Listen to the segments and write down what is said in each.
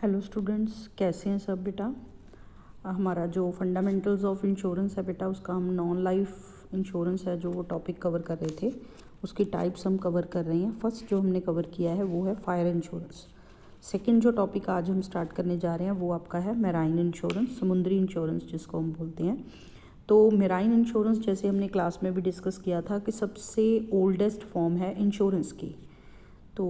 Hello students, कैसे हैं सब बेटा। हमारा जो फंडामेंटल्स ऑफ इंश्योरेंस है बेटा, उसका हम नॉन लाइफ इंश्योरेंस है जो वो टॉपिक कवर कर रहे थे, उसकी टाइप्स हम कवर कर रहे हैं। फर्स्ट जो हमने कवर किया है वो है फायर इंश्योरेंस। सेकंड जो टॉपिक आज हम स्टार्ट करने जा रहे हैं वो आपका है मैराइन इंश्योरेंस, समुद्री इंश्योरेंस जिसको हम बोलते हैं। तो मैराइन इंश्योरेंस जैसे हमने क्लास में भी डिस्कस किया था कि सबसे ओल्डेस्ट फॉर्म है इंश्योरेंस की। तो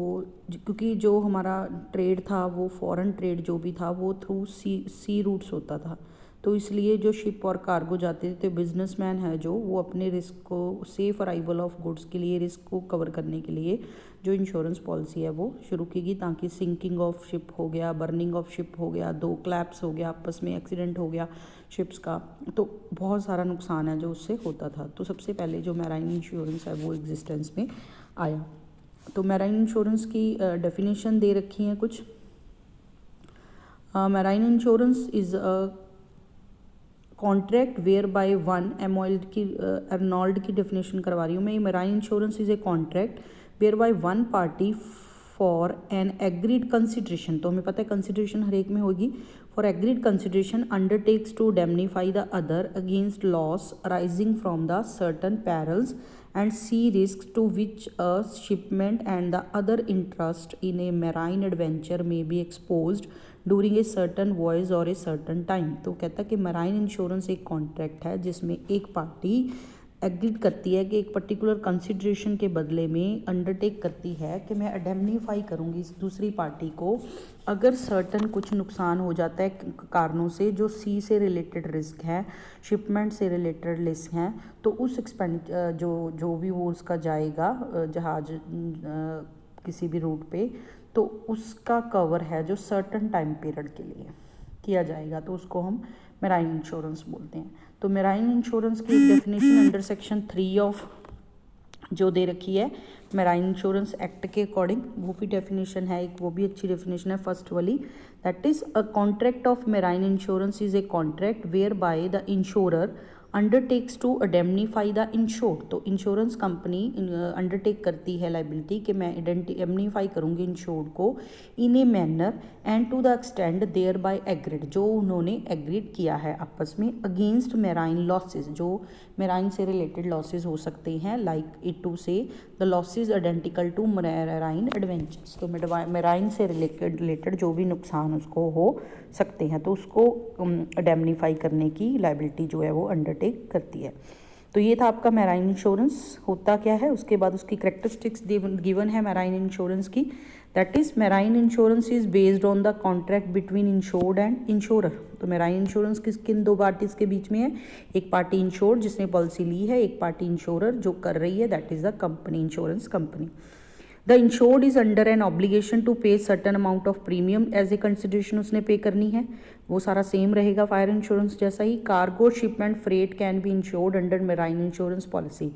क्योंकि जो हमारा ट्रेड था वो फॉरेन ट्रेड जो भी था वो थ्रू सी रूट्स होता था, तो इसलिए जो शिप और कार्गो जाते थे तो बिजनेसमैन है जो वो अपने रिस्क को, सेफ अराइवल ऑफ गुड्स के लिए, रिस्क को कवर करने के लिए जो इंश्योरेंस पॉलिसी है वो शुरू की गई, ताकि सिंकिंग ऑफ शिप हो गया, बर्निंग ऑफ शिप हो गया, दो क्लैप्स हो गया, आपस में एक्सीडेंट हो गया शिप्स का, तो बहुत सारा नुकसान है जो उससे होता था। तो सबसे पहले जो मैराइन इंश्योरेंस है वो एग्जिस्टेंस में आया। तो मैराइन इंश्योरेंस की डेफिनेशन दे रखी हैं कुछ। Marine insurance is a contract whereby one, Arnold की डेफिनेशन करवा रही हूँ मैं। Marine insurance is a contract whereby one party for an agreed consideration, तो हमें पता है कंसिडरेशन हर एक में होगी, for agreed consideration undertakes to indemnify the other against loss arising from the certain perils and sea risks to which a shipment and the other interest in a marine adventure may be exposed during a certain voyage or a certain time। तो कहता है कि marine insurance एक contract है जिसमें एक party agreed करती है कि एक पर्टिकुलर कंसिडरेशन के बदले में अंडरटेक करती है कि मैं इंडेमनीफाई करूंगी इस दूसरी पार्टी को अगर सर्टन कुछ नुकसान हो जाता है कारणों से जो सी से रिलेटेड रिस्क है, शिपमेंट से रिलेटेड रिस्क हैं, तो उस जो भी वो उसका जाएगा जहाज किसी भी रूट पे, तो उसका कवर है जो सर्टन टाइम पीरियड के लिए किया जाएगा, तो उसको हम मैराइन इंश्योरेंस बोलते हैं। तो मैराइन इंश्योरेंस की डेफिनेशन अंडर सेक्शन 3 ऑफ जो दे रखी है मैराइन इंश्योरेंस एक्ट के अकॉर्डिंग, वो भी डेफिनेशन है एक, वो भी अच्छी डेफिनेशन है फर्स्ट वाली। That is a contract of marine insurance is a contract whereby the insurer undertakes to indemnify the insured. तो इंश्योरेंस कंपनी अंडरटेक करती है लाइबिलिटी कि मैं इंडेमनीफाई करूंगी इंश्योर्ड को in a manner and to the extent thereby agreed, जो उन्होंने agreed किया है आपस में, अगेंस्ट मैराइन लॉसेज, जो मैराइन से रिलेटेड लॉसेज हो सकते हैं, like it to say the losses identical to marine adventures. तो मैराइन से रिलेटेड जो भी नुकसान उसको हो सकते हैं तो उसको इंडेमनीफाई करने की लाइबिलिटी जो है वो अंडरटेक करती है। तो ये था आपका मैराइन इंश्योरेंस होता क्या है। उसके बाद उसकी कैरेक्टरिस्टिक्स गिवन है मैराइन इंश्योरेंस की। That is marine insurance is based on the contract between insured and insurer. तो मैराइन इंश्योरेंस किन दो पार्टीज के बीच में है, एक पार्टी इंश्योर्ड जिसने पॉलिसी ली है, एक पार्टी इंश्योरर जो कर रही है, that is the company, insurance company. The insured is under an obligation to pay certain amount of premium as a consideration, उसने पे करनी है, वो सारा सेम रहेगा फायर इंश्योरेंस जैसा ही। Cargo shipment freight can be insured under marine insurance policy.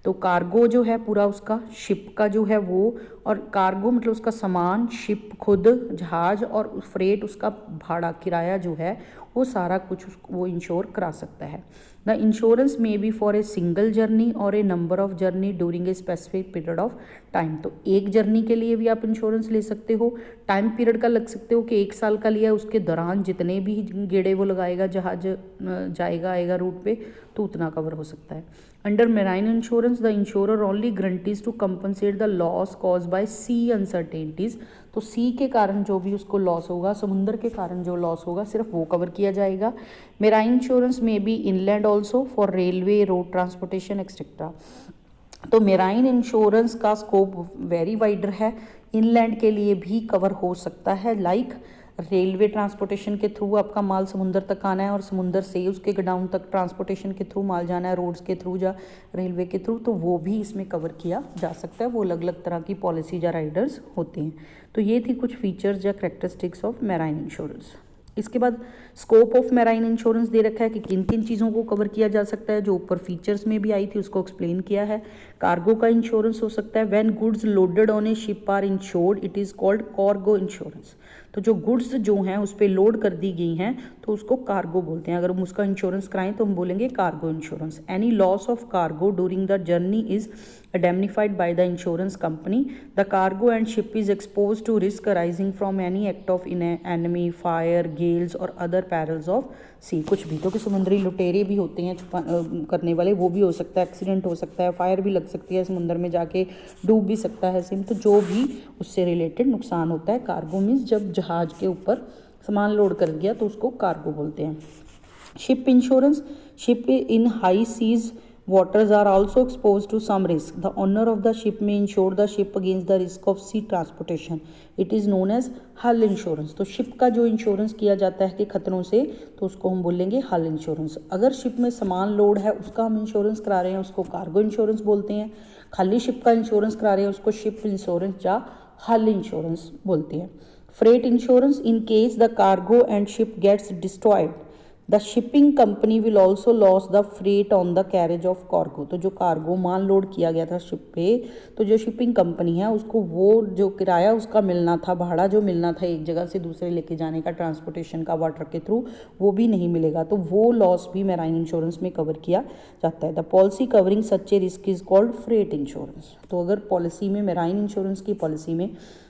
तो कार्गो जो है पूरा उसका, शिप का जो है वो, और कार्गो मतलब उसका सामान, शिप खुद, जहाज, और फ्रेट उसका भाड़ा, किराया जो है वो सारा कुछ वो इंश्योर करा सकता है। The insurance may be for a single journey और a number of journey during a specific period of time. तो एक जर्नी के लिए भी आप इंश्योरेंस ले सकते हो, टाइम पीरियड का लग सकते हो कि 1 साल का लिया, उसके दौरान जितने भी गेड़े वो लगाएगा, जहाज जाएगा आएगा रूट पे, तो उतना कवर हो सकता है। Under marine insurance the insurer only guarantees to compensate the loss cause by sea uncertainties. तो सी के कारण जो भी उसको लॉस होगा, समुद्र के कारण जो लॉस होगा, सिर्फ वो कवर किया जाएगा। मैराइन इंश्योरेंस में be inland also for railway, road transportation etcetera. तो मैराइन इंश्योरेंस का स्कोप वेरी वाइडर है, इनलैंड के लिए भी कवर हो सकता है, लाइक रेलवे ट्रांसपोर्टेशन के थ्रू आपका माल समुंदर तक आना है और समुंदर से उसके गोडाउन तक ट्रांसपोर्टेशन के थ्रू माल जाना है, रोड्स के थ्रू या रेलवे के थ्रू, तो वो भी इसमें कवर किया जा सकता है। वो अलग अलग तरह की पॉलिसी या राइडर्स होते हैं। तो ये थी कुछ फीचर्स या करेक्टरिस्टिक्स ऑफ मैराइन इंश्योरेंस। इसके बाद स्कोप ऑफ मैराइन इंश्योरेंस दे रखा है कि किन किन चीज़ों को कवर किया जा सकता है, जो ऊपर फीचर्स में भी आई थी उसको एक्सप्लेन किया है। कार्गो का इंश्योरेंस हो सकता है when goods loaded on a ship are insured, it is called cargo insurance. तो जो गुड्स जो हैं उस पर लोड कर दी गई हैं तो उसको कार्गो बोलते हैं। अगर हम उसका इंश्योरेंस कराएं तो हम बोलेंगे cargo insurance. Any loss of cargo during the journey is indemnified by the insurance company. The cargo and ship is exposed to risk arising from any act of enemy, fire, gales और other perils of sea। कुछ भी, क्योंकि समुद्री लुटेरे भी होते हैं करने वाले, वो भी हो सकता है, एक्सीडेंट हो सकता है, फायर भी लग सकती है, समुद्र में जाके डूब भी सकता है सिम। तो जो भी उससे रिलेटेड नुकसान होता है, कार्गो मीन्स जब जहाज के ऊपर सामान लोड कर गया तो उसको कार्गो बोलते हैं। Ship insurance, ship in high seas waters are also exposed to some risk. The owner of the ship may insure the ship against the risk of sea transportation. It is known as hull insurance. तो ship का जो insurance किया जाता है कि खतरों से, तो उसको हम बोलेंगे हल इंश्योरेंस। अगर शिप में सामान लोड है उसका हम इंश्योरेंस करा रहे हैं उसको कार्गो इंश्योरेंस बोलते हैं। खाली शिप का इंश्योरेंस करा रहे हैं उसको शिप इंश्योरेंस या हल इंश्योरेंस बोलते हैं। Freight insurance, in case the cargo and ship gets destroyed the shipping company will also loss the freight on the carriage of cargo. तो जो कार्गो माल लोड किया गया था शिप पे, तो जो शिपिंग कंपनी है उसको वो जो किराया उसका मिलना था, भाड़ा जो मिलना था एक जगह से दूसरे लेके जाने का ट्रांसपोर्टेशन का वाटर के थ्रू, वो भी नहीं मिलेगा। तो वो लॉस भी मैराइन इंश्योरेंस में कवर किया जाता है। The policy covering such A risk is called freight insurance. तो अगर पॉलिसी में, मैराइन इंश्योरेंस की पॉलिसी में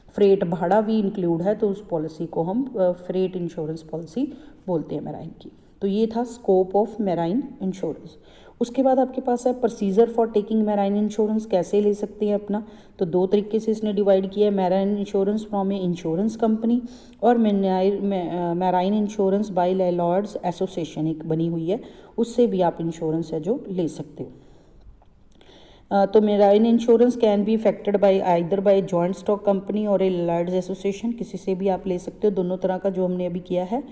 फ्रेट भाड़ा भी इंक्लूड है तो उस पॉलिसी को हम फ्रेट इंश्योरेंस पॉलिसी बोलते हैं मैराइन की। तो ये था स्कोप ऑफ मैराइन इंश्योरेंस। उसके बाद आपके पास है procedure for taking marine insurance, कैसे ले सकते हैं अपना। तो दो तरीके से इसने डिवाइड किया है, marine insurance from a insurance company और marine insurance by landlords association एक बनी हुई है, उससे भी आप इंश्योरेंस है जो ले सकते हो। तो marine insurance can be affected by either bye joint stock company और ए लैंडलॉर्ड्स एसोसिएशन, किसी से भी आप ले सकते हो, दोनों तरह का जो हमने अभी किया है।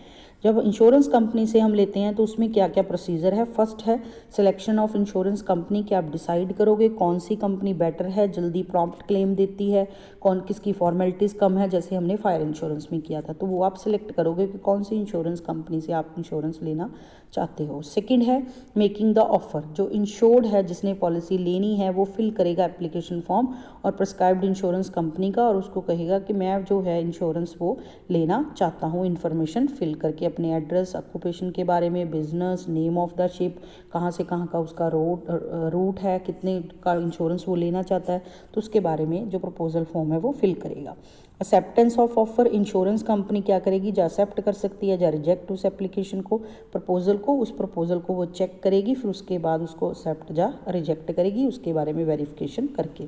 जब इंश्योरेंस कंपनी से हम लेते हैं तो उसमें क्या क्या प्रोसीजर है। फर्स्ट है सिलेक्शन ऑफ इंश्योरेंस कंपनी, कि आप डिसाइड करोगे कौन सी कंपनी बेटर है, जल्दी प्रॉम्प्ट क्लेम देती है, कौन किसकी फॉर्मेलिटीज़ कम है, जैसे हमने फायर इंश्योरेंस में किया था। तो वो आप सिलेक्ट करोगे कि कौन सी इंश्योरेंस कंपनी से आप इंश्योरेंस लेना चाहते हो। सेकंड है मेकिंग द ऑफर, जो इंश्योर्ड है जिसने पॉलिसी लेनी है वो फिल करेगा एप्लीकेशन फॉर्म और प्रिस्क्राइब्ड इंश्योरेंस कंपनी का, और उसको कहेगा कि मैं जो है इंश्योरेंस वो लेना चाहता हूँ। इन्फॉर्मेशन फिल करके अपने एड्रेस, ऑक्यूपेशन के बारे में, business, name of the ship, कहाँ से कहाँ का उसका रूट है, कितने का इंश्योरेंस वो लेना चाहता है, तो उसके बारे में जो प्रपोजल फॉर्म है वो फिल करेगा। Acceptance of offer, insurance company क्या करेगी, जा एक्सेप्ट कर सकती है या रिजेक्ट उस एप्लीकेशन को, प्रपोजल को, उस प्रपोजल को वो चेक करेगी, फिर उसके बाद उसको एक्सेप्ट या रिजेक्ट करेगी, उसके बारे में वेरिफिकेशन करके।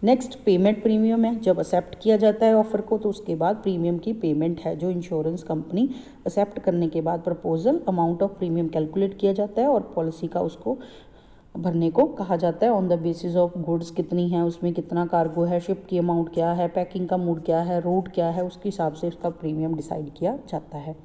नेक्स्ट पेमेंट प्रीमियम है, जब एक्सेप्ट किया जाता है ऑफर को तो उसके बाद प्रीमियम की पेमेंट है जो इंश्योरेंस कंपनी एक्सेप्ट करने के बाद proposal amount of premium calculate किया जाता है और पॉलिसी का उसको भरने को कहा जाता है on the basis of goods कितनी है, उसमें कितना कार्गो है, शिप की अमाउंट क्या है, पैकिंग का मूड क्या है, रूट क्या है, उसके हिसाब से उसका प्रीमियम डिसाइड किया जाता है।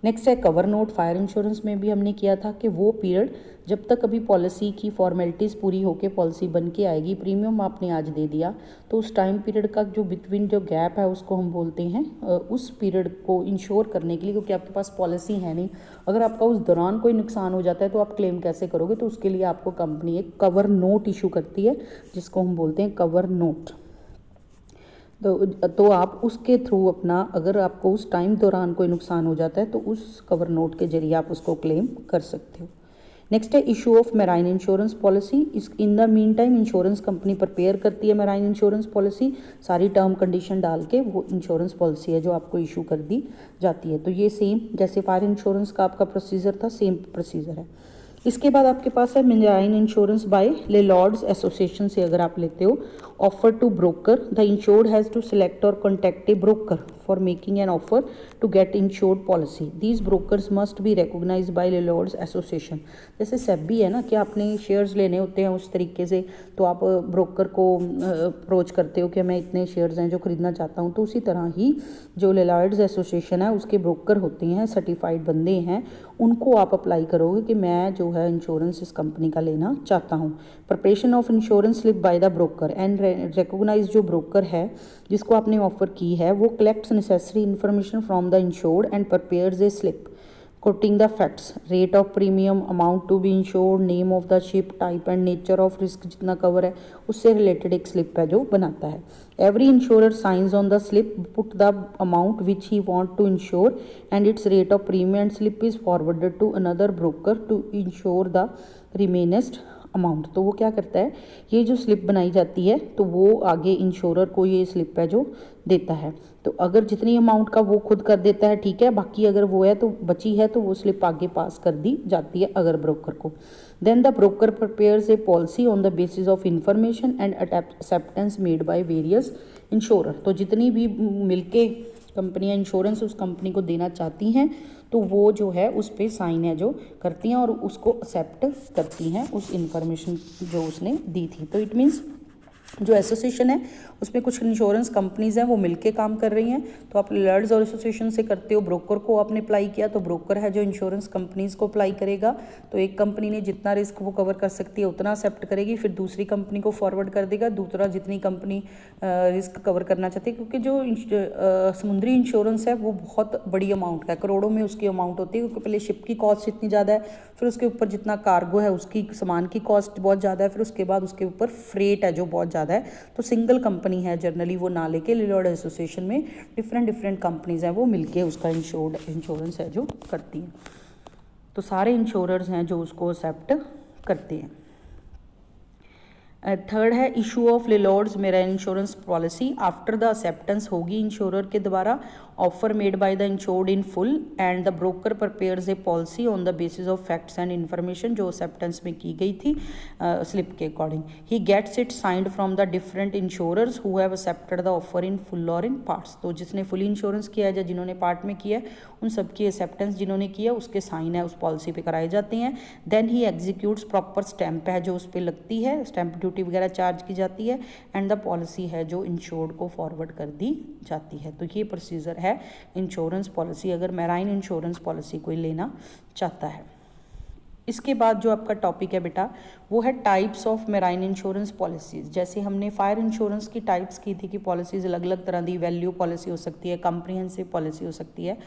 नेक्स्ट है कवर नोट। फायर इंश्योरेंस में भी हमने किया था कि वो पीरियड जब तक अभी पॉलिसी की फॉर्मेलिटीज़ पूरी होकर पॉलिसी बन के आएगी, प्रीमियम आपने आज दे दिया तो उस टाइम पीरियड का जो बिटवीन जो गैप है उसको हम बोलते हैं उस पीरियड को इंश्योर करने के लिए, क्योंकि आपके पास पॉलिसी है नहीं, अगर आपका उस दौरान कोई नुकसान हो जाता है तो आप क्लेम कैसे करोगे, तो उसके लिए आपको कंपनी एक कवर नोट इशू करती है जिसको हम बोलते हैं कवर नोट। तो आप उसके थ्रू अपना, अगर आपको उस टाइम दौरान कोई नुकसान हो जाता है तो उस कवर नोट के जरिए आप उसको क्लेम कर सकते हो। नेक्स्ट है issue of marine insurance policy. इस in the mean time insurance company prepare करती है मैराइन इंश्योरेंस पॉलिसी, सारी टर्म कंडीशन डाल के वो इंश्योरेंस पॉलिसी है जो आपको इशू कर दी जाती है। तो ये सेम जैसे फायर इंश्योरेंस का आपका प्रोसीजर था, सेम प्रोसीजर है। इसके बाद आपके पास है marine insurance by landlords association से अगर आप लेते हो। Offer to broker, the insured has to select और contact a broker for making an offer to get insured policy. These brokers must be recognised by landlords association. जैसे सेबी है ना कि आपने शेयर्स लेने होते हैं उस तरीके से, तो आप ब्रोकर को अप्रोच करते हो कि मैं इतने शेयर्स हैं जो खरीदना चाहता हूँ, तो उसी तरह ही जो लैंडलॉर्ड्स एसोसिएशन है उसके ब्रोकर होते हैं, सर्टिफाइड बंदे हैं, उनको आप अप्लाई करोगे कि मैं जो है इंश्योरेंस इस कंपनी का लेना चाहता हूँ। Preparation of insurance slip by the broker and recognise, जो ब्रोकर है जिसको आपने ऑफर की है वो collects necessary information from the insured and prepares a slip quoting the facts, rate of premium, amount to be insured, name of the ship, type and nature of risk जितना cover है उससे related एक slip है जो बनाता है। Every insurer signs on the slip, put the amount which he want to insure and its rate of premium and slip is forwarded to another broker to insure the remaining amount. तो वो क्या करता है, ये जो slip बनाई जाती है तो वो आगे इंश्योरर को ये स्लिप है जो देता है। तो अगर जितनी अमाउंट का वो खुद कर देता है ठीक है, बाकी अगर वो है तो बची है तो वो स्लिप आगे पास कर दी जाती है अगर ब्रोकर को। Then the broker prepares a policy on the basis of information and acceptance made by various insurer. तो जितनी भी मिलके कंपनियां इंश्योरेंस उस कंपनी को देना चाहती हैं तो वो जो है उस पर साइन है जो करती हैं और उसको एक्सेप्ट करती हैं उस इंफॉर्मेशन जो उसने दी थी। तो इट मीन्स जो एसोसिएशन है उसमें कुछ इंश्योरेंस कंपनीज़ हैं वो मिलके काम कर रही हैं। तो आप लॉयर्स और एसोसिएशन से करते हो, ब्रोकर को आपने अप्लाई किया तो ब्रोकर है जो इंश्योरेंस कंपनीज़ को अप्लाई करेगा। तो एक कंपनी ने जितना रिस्क वो कवर कर सकती है उतना एक्सेप्ट करेगी, फिर दूसरी कंपनी को फॉरवर्ड कर देगा, दूसरा जितनी कंपनी रिस्क कवर करना चाहती है। क्योंकि जो समुद्री इंश्योरेंस है वो बहुत बड़ी अमाउंट का है, करोड़ों में उसकी अमाउंट होती है, क्योंकि पहले शिप की कॉस्ट इतनी ज़्यादा है, फिर उसके ऊपर जितना कार्गो है उसकी सामान की कॉस्ट बहुत ज़्यादा है, फिर उसके बाद उसके ऊपर फ्रेट है जो बहुत ज़्यादा है। तो सिंगल कंपनी है जनरली वो ना लेके लॉयर्स एसोसिएशन में डिफरेंट कंपनीज हैं वो मिलके उसका इंश्योरेंस है जो करती हैं। तो सारे इंश्योरर्स हैं जो उसको एक्सेप्ट करते हैं। थर्ड है issue of lawyers marine insurance policy after the acceptance होगी इंश्योरर के द्वारा, offer made by the insured in full and the broker prepares a policy on the basis of facts and information जो acceptance में की गई थी slip के according. He gets it signed from the different insurers who have accepted the offer in full और in parts. तो जिसने full insurance किया है या जिन्होंने पार्ट में किया है उन सबकी एक्सेप्टेंस जिन्होंने किया उसके साइन है उस पॉलिसी पे कराए जाते हैं। Then he executes, proper stamp है जो उस पर लगती है, स्टैंप ड्यूटी वगैरह चार्ज की जाती है एंड द पॉलिसी है जो इंश्योर्ड को फॉरवर्ड कर दी जाती है। तो ये प्रोसीजर है इंश्योरेंस पॉलिसी अगर मैराइन इंश्योरेंस पॉलिसी कोई लेना चाहता है। इसके बाद जो आपका टॉपिक है बेटा वो है types of marine insurance policies. जैसे हमने फायर इंश्योरेंस की टाइप्स की थी कि पॉलिसीज़ अलग अलग तरह की वैल्यू पॉलिसी हो सकती है, कॉम्प्रिहेंसिव पॉलिसी हो सकती है,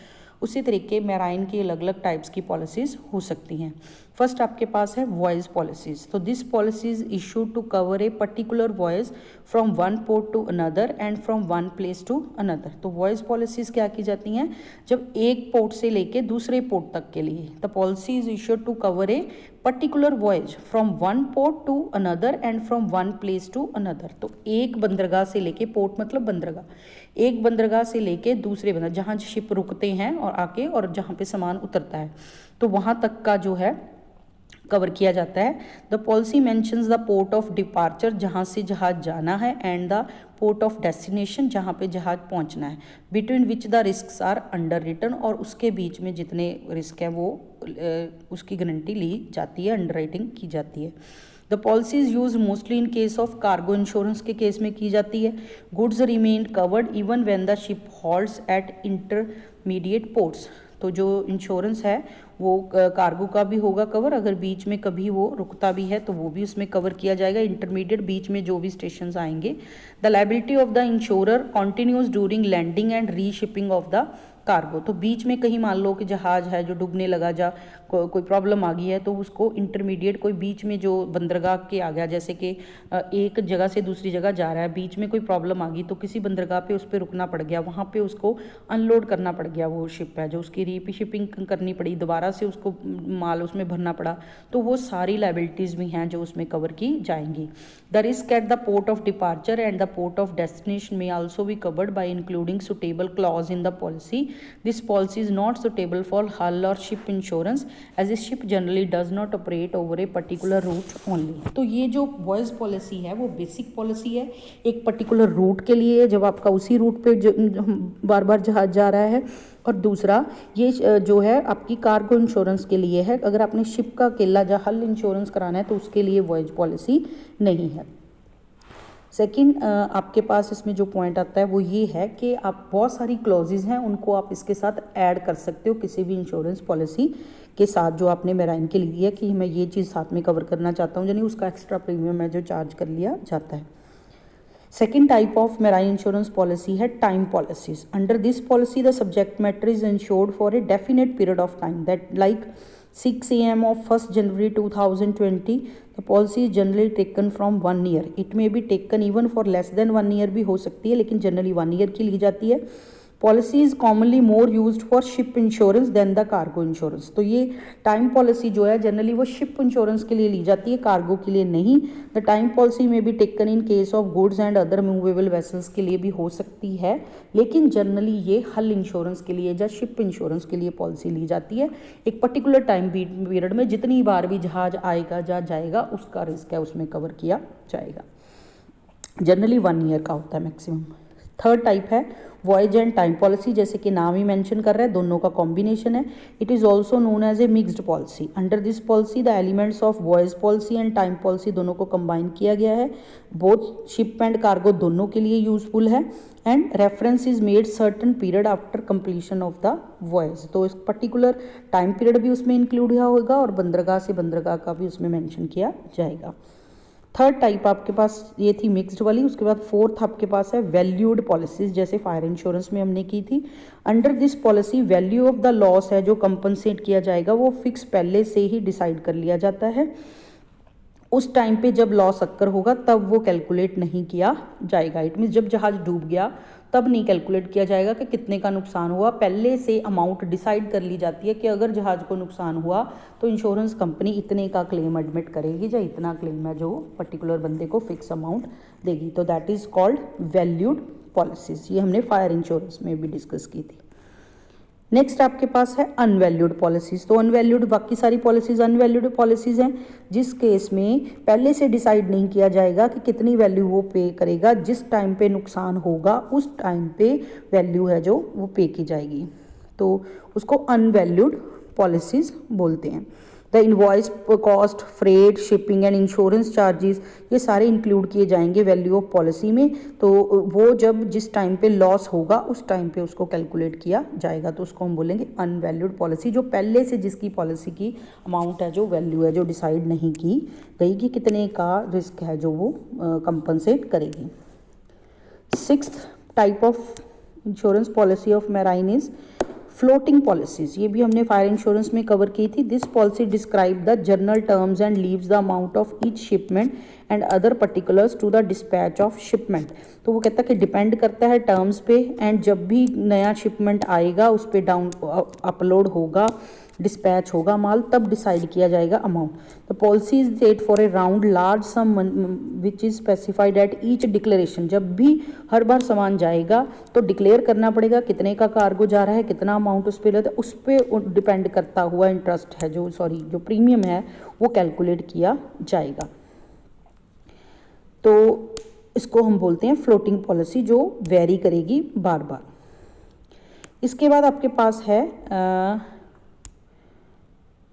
उसी तरीके मैराइन की अलग अलग टाइप्स की पॉलिसीज़ हो सकती हैं। फर्स्ट आपके पास है वॉयस पॉलिसीज़। तो this policies issue to cover a particular voyage from one port to another and from one place to another. तो वॉयस पॉलिसीज़ क्या की जाती हैं, जब एक पोर्ट से लेके दूसरे पोर्ट तक के लिए the policy is issue to cover a particular voyage from one port to another and from one place to another. तो एक बंदरगाह से लेके, पोर्ट मतलब बंदरगाह, एक बंदरगाह से लेके दूसरे बंदरगाह जहाँ शिप रुकते हैं और आके और जहाँ पे सामान उतरता है तो वहाँ तक का जो है कवर किया जाता है। The policy mentions the port of departure जहाँ से जहाज जाना है and the port of destination जहाँ पे जहाज पहुँचना है, between which the risk are underwritten और उसके बीच में जितने रिस्क हैं वो उसकी गारंटी ली जाती है, अंडर राइटिंग की जाती है। The policies use mostly in case of cargo insurance के केस में की जाती है। Goods remain covered even when the ship halts eight intermediate ports. तो जो इंश्योरेंस है वो कार्गो का भी होगा कवर, अगर बीच में कभी वो रुकता भी है तो वो भी उसमें कवर किया जाएगा, इंटरमीडिएट बीच में जो भी स्टेशंस आएंगे। The liability of the insurer continues during landing and reshipping of the cargo. तो बीच में कहीं मान लो कि जहाज है जो डूबने लगा, जा कोई प्रॉब्लम आ गई है तो उसको इंटरमीडिएट कोई बीच में जो बंदरगाह के आ गया, जैसे कि एक जगह से दूसरी जगह जा रहा है, बीच में कोई प्रॉब्लम आ गई तो किसी बंदरगाह पे उस पर रुकना पड़ गया, वहाँ पे उसको अनलोड करना पड़ गया, वो शिप है जो उसकी रीशिपिंग करनी पड़ी, दोबारा से उसको माल उसमें भरना पड़ा, तो वो सारी लायबिलिटीज़ भी हैं जो उसमें कवर की जाएंगी। The risk at the port of departure and the port of destination may also be covered by including suitable clause in the policy. This policy is not suitable for hull और ship insurance as a ship generally does not operate over a particular route only. तो ये जो voice policy है वो basic policy है, एक particular root के लिए जब आपका उसी रूट पे बार बार जहाज जा रहा है, और दूसरा ये जो है आपकी कार्गो इंश्योरेंस के लिए है, अगर आपने शिप का अकेला या हल इंश्योरेंस कराना है तो उसके लिए वॉइस पॉलिसी नहीं है। सेकंड आपके पास इसमें जो पॉइंट आता है वो ये है कि आप बहुत सारी क्लॉजेज हैं उनको आप इसके साथ ऐड कर सकते हो किसी भी इंश्योरेंस पॉलिसी के साथ जो आपने मैराइन के लिए है कि मैं ये चीज़ साथ में कवर करना चाहता हूँ, यानी उसका एक्स्ट्रा प्रीमियम है जो चार्ज कर लिया जाता है। Second type of marine insurance policy है time policies. Under this policy the subject matter is insured for a definite period of time that like 6 AM of 1st January 2020. The policy is generally taken from 1 year. It may be taken even for less than 1 year भी हो सकती है, लेकिन generally 1 year की ली जाती है. Policy is commonly more used for ship insurance than the cargo insurance. तो ये टाइम पॉलिसी जो है जनरली वो शिप इंश्योरेंस के लिए ली जाती है, कार्गो के लिए नहीं. द टाइम पॉलिसी में be taken in case of goods and other movable vessels के लिए भी हो सकती है, लेकिन जनरली ये हल इंश्योरेंस के लिए या शिप इंश्योरेंस के लिए पॉलिसी ली जाती है. एक पर्टिकुलर टाइम पीरियड में जितनी बार भी जहाज आएगा या जाएगा उसका रिस्क है उसमें कवर किया जाएगा. जनरली 1 ईयर का होता है मैक्सिमम. थर्ड टाइप है वॉयज एंड टाइम पॉलिसी. जैसे कि नाम ही मेंशन कर रहा है, दोनों का कॉम्बिनेशन है. It is also known as a mixed policy. Under this policy the elements of voyage policy and time policy दोनों को कंबाइन किया गया है. बोथ शिप एंड कार्गो दोनों के लिए यूजफुल है. And reference is made certain period after completion of the voyage. तो इस पर्टिकुलर टाइम पीरियड भी उसमें इंक्लूड होगा और बंदरगाह से बंदरगाह का भी उसमें मेंशन किया जाएगा. थर्ड टाइप आपके पास ये थी मिक्स्ड वाली. उसके बाद फोर्थ आपके पास है वैल्यूड पॉलिसीज, जैसे फायर इंश्योरेंस में हमने की थी. Under this policy value of the loss है जो कंपनसेट किया जाएगा वो फिक्स पहले से ही डिसाइड कर लिया जाता है. उस टाइम पे जब लॉस अक्कर होगा तब वो कैलकुलेट नहीं किया जाएगा. इट मीन्स जब जहाज डूब गया तब नहीं कैलकुलेट किया जाएगा कि कितने का नुकसान हुआ. पहले से अमाउंट डिसाइड कर ली जाती है कि अगर जहाज को नुकसान हुआ तो इंश्योरेंस कंपनी इतने का क्लेम एडमिट करेगी या इतना क्लेम है जो पर्टिकुलर बंदे को फिक्स अमाउंट देगी. तो that is called valued policies. ये हमने फायर इंश्योरेंस में भी डिस्कस की थी. नेक्स्ट आपके पास है अनवैल्यूड पॉलिसीज़. तो अनवैल्यूड बाकी सारी पॉलिसीज़ अनवैल्यूड पॉलिसीज़ हैं जिस केस में पहले से डिसाइड नहीं किया जाएगा कि कितनी वैल्यू वो पे करेगा. जिस टाइम पे नुकसान होगा उस टाइम पे वैल्यू है जो वो पे की जाएगी. तो उसको अनवैल्यूड पॉलिसीज़ बोलते हैं. The invoice cost, freight, shipping and insurance charges ये सारे इंक्लूड किए जाएंगे वैल्यू ऑफ पॉलिसी में. तो वो जब जिस टाइम पे लॉस होगा उस टाइम पे उसको कैलकुलेट किया जाएगा. तो उसको हम बोलेंगे अनवैल्यूड पॉलिसी, जो पहले से जिसकी पॉलिसी की अमाउंट है जो वैल्यू है जो डिसाइड नहीं की गई कि कितने का रिस्क है जो वो कंपनसेट करेगी. Sixth type of insurance policy of marine is floating policies. ये भी हमने फायर इंश्योरेंस में कवर की थी. This policy describe the general terms and leaves the amount of each shipment and other particulars to the dispatch of shipment. तो वो कहता है कि डिपेंड करता है टर्म्स पे, एंड जब भी नया शिपमेंट आएगा उस पर डाउन अपलोड होगा, डिस्पैच होगा माल, तब डिसाइड किया जाएगा amount. The policy is date for a round large sum which is specified at each declaration. जब भी हर बार सामान जाएगा तो डिक्लेयर करना पड़ेगा कितने का कार्गो जा रहा है, कितना अमाउंट उस पर रहता है. उस पर डिपेंड करता हुआ इंटरेस्ट है जो प्रीमियम है वो कैलकुलेट किया जाएगा. तो इसको हम बोलते हैं फ्लोटिंग पॉलिसी, जो वेरी करेगी बार बार. इसके बाद आपके पास है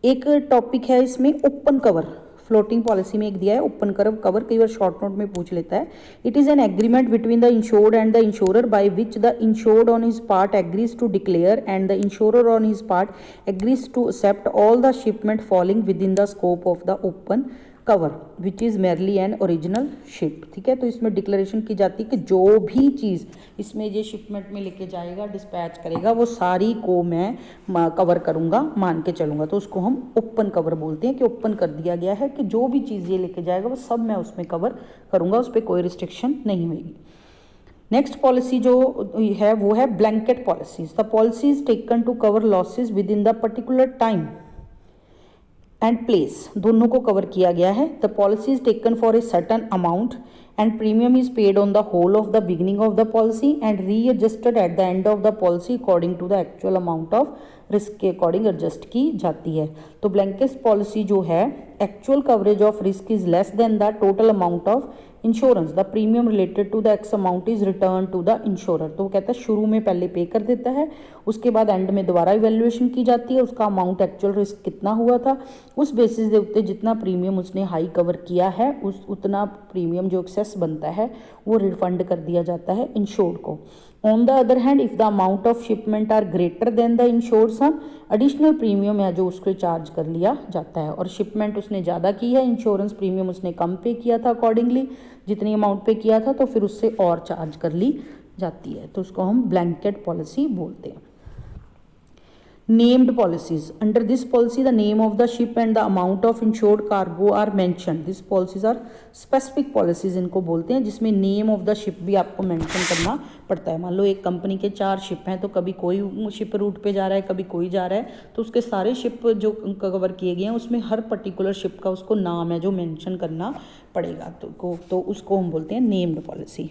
एक टॉपिक है इसमें ओपन कवर. फ्लोटिंग पॉलिसी में एक दिया है ओपन कवर, कई बार शॉर्ट नोट में पूछ लेता है. It is an agreement between the insured and the insurer by which the insured on his part agrees to declare and the insurer on his part agrees to accept all the shipment falling within the scope of the open cover which is merely an original ship. ठीक है, तो इसमें declaration की जाती है कि जो भी चीज़ इसमें ये शिपमेंट में लेके जाएगा, डिस्पैच करेगा, वो सारी को मैं कवर करूँगा, मान के चलूँगा. तो उसको हम ओपन कवर बोलते हैं कि ओपन कर दिया गया है कि जो भी चीज़ ये लेके जाएगा वो सब मैं उसमें कवर करूँगा, उस पर कोई रिस्ट्रिक्शन नहीं होगी. नेक्स्ट पॉलिसी जो है वो है blanket policies. The policy is taken to cover losses within the particular time and place. दोनों को कवर किया गया है. The policy is taken for a certain amount and premium is paid on the whole of the beginning of the policy and readjusted at the end of the policy according to the actual amount of risk के according adjust की जाती है. तो blanket policy जो है actual coverage of risk is less than the total amount of insurance. The premium related to the ex amount is return to the insurer. तो वो कहता है शुरू में पहले पे कर देता है, उसके बाद एंड में दोबारा इवेल्युएशन की जाती है, उसका अमाउंट एक्चुअल रिस्क कितना हुआ था उस बेसिस के उत्ते जितना प्रीमियम उसने हाई कवर किया है उतना प्रीमियम जो एक्सेस बनता है वो रिफंड कर दिया जाता है इंश्योर्ड को. On the other hand if the amount of shipment are greater than the insured sum, additional premium है जो उसको चार्ज कर लिया जाता है. और शिपमेंट उसने ज़्यादा की है, इंश्योरेंस प्रीमियम उसने कम पे किया था, अकॉर्डिंगली जितनी अमाउंट पे किया था तो फिर उससे और चार्ज कर ली जाती है, तो उसको हम ब्लैंकेट पॉलिसी बोलते हैं। Named policies. Under this policy, the name of the ship and the amount of insured cargo are mentioned. These policies are specific policies इनको बोलते हैं, जिसमें name of the ship भी आपको mention करना पड़ता है। मान लो एक कंपनी के 4 शिप हैं, तो कभी कोई शिप रूट पे जा रहा है, कभी कोई जा रहा है, तो उसके सारे शिप जो कवर किए गए हैं उसमें हर पर्टिकुलर शिप का उसको नाम है जो मेंशन करना पड़ेगा, तो उसको हम बोलते हैं named policy.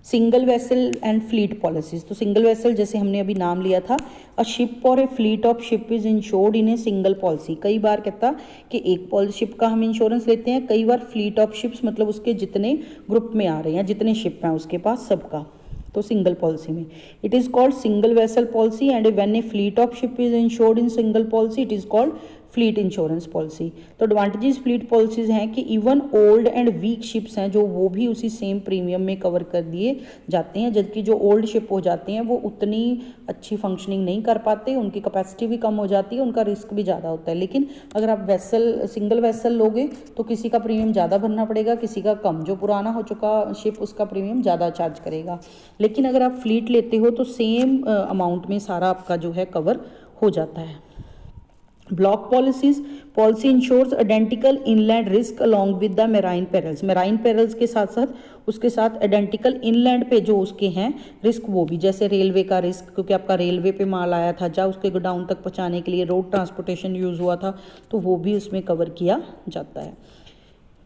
Single vessel and fleet policies. तो सिंगल वेसल जैसे हमने अभी नाम लिया था, अ शिप और a fleet of ship is insured in a single policy. कई बार कहता कि एक शिप का हम इंश्योरेंस लेते हैं, कई बार फ्लीट ऑफ शिप्स मतलब उसके जितने ग्रुप में आ रहे हैं, जितने शिप हैं उसके पास सबका, तो सिंगल पॉलिसी में it is called single vessel policy. And when a fleet of ship is insured in single policy it is called fleet insurance policy. तो एडवांटेजेस फ्लीट पॉलिसीज हैं कि even old and weak ships हैं जो वो भी उसी same premium में cover कर दिए जाते हैं, जबकि जो ओल्ड शिप हो जाते हैं वो उतनी अच्छी फंक्शनिंग नहीं कर पाते, उनकी कैपेसिटी भी कम हो जाती है, उनका रिस्क भी ज़्यादा होता है। लेकिन अगर आप सिंगल वेसल लोगे तो किसी का प्रीमियम ज़्यादा भरना पड़ेगा, किसी का कम। जो पुराना हो चुका शिप उसका प्रीमियम ज़्यादा चार्ज करेगा। लेकिन अगर आप फ्लीट लेते हो तो सेम अमाउंट में सारा आपका जो है कवर हो जाता है। Block policies, policy insures identical inland risk along with the marine perils. Marine perils के साथ साथ उसके साथ आइडेंटिकल इनलैंड पे जो उसके हैं रिस्क, वो भी, जैसे रेलवे का रिस्क, क्योंकि आपका रेलवे पे माल आया था, जहाँ उसके गोडाउन तक पहुँचाने के लिए रोड ट्रांसपोर्टेशन यूज़ हुआ था, तो वो भी उसमें कवर किया जाता है।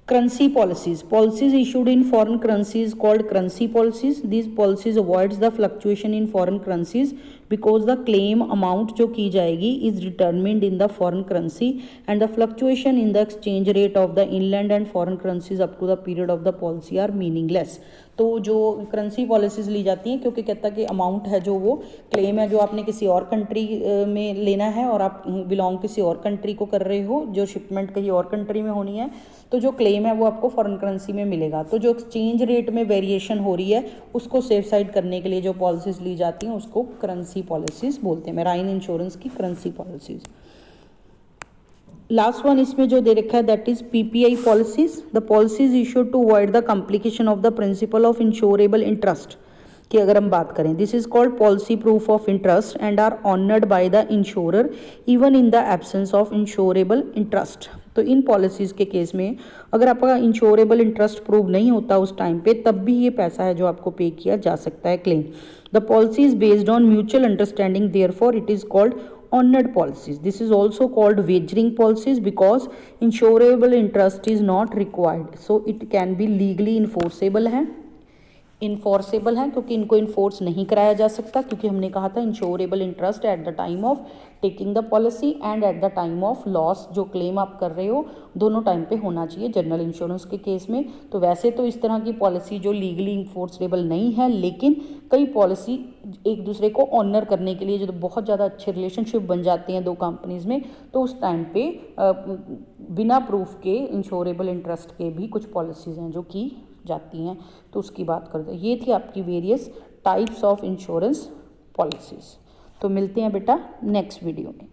Currency policies. Policies issued in foreign currencies called currency policies. These policies avoids the fluctuation in foreign currencies because the claim amount जो की जाएगी is determined in the foreign currency and the fluctuation in the exchange rate of the inland and foreign currencies up to the period of the policy are meaningless. तो जो currency policies ली जाती हैं, क्योंकि कहता है कि अमाउंट है जो वो क्लेम है जो आपने किसी और कंट्री में लेना है और आप बिलोंग किसी और कंट्री को कर रहे हो, जो शिपमेंट कहीं और कंट्री में होनी है, तो जो क्लेम है वो आपको फॉरेन करेंसी में मिलेगा। तो जो एक्सचेंज रेट में वेरिएशन हो रही है उसको सेफ साइड करने के लिए जो पॉलिसीज़ ली जाती हैं उसको करेंसी पॉलिसीज़ बोलते हैं। मेराइन इंश्योरेंस की करेंसी पॉलिसीज़। लास्ट वन इसमें जो दे रखा है that is PPI policies. The policies issued to avoid the complication of the principle of insurable interest की अगर हम बात करें, this is called policy proof of interest and are honoured by the insurer even in the absence of insurable interest. तो इन policies के case में अगर आपका इंश्योरेबल इंटरेस्ट प्रूव नहीं होता उस टाइम पे, तब भी ये पैसा है जो आपको पे किया जा सकता है claim. The policy is based on mutual understanding, therefore it is called honored policies. This is also called wagering policies because insurable interest is not required, so it can be legally enforceable है, enforceable है क्योंकि इनको enforce नहीं कराया जा सकता, क्योंकि हमने कहा था insurable interest at the time of taking the policy and at the time of loss, जो क्लेम आप कर रहे हो दोनों टाइम पे होना चाहिए जनरल इंश्योरेंस के केस में। तो वैसे तो इस तरह की पॉलिसी जो लीगली इन्फोर्सेबल नहीं है, लेकिन कई पॉलिसी एक दूसरे को ऑनर करने के लिए जो बहुत ज़्यादा अच्छे रिलेशनशिप बन जाते हैं दो कंपनीज़ में, तो उस टाइम पे बिना प्रूफ के इंश्योरेबल इंटरेस्ट के भी कुछ पॉलिसीज़ हैं जो की जाती हैं, तो उसकी बात करते हैं। ये थी आपकी various types of insurance policies. तो मिलते हैं बेटा नेक्स्ट वीडियो में।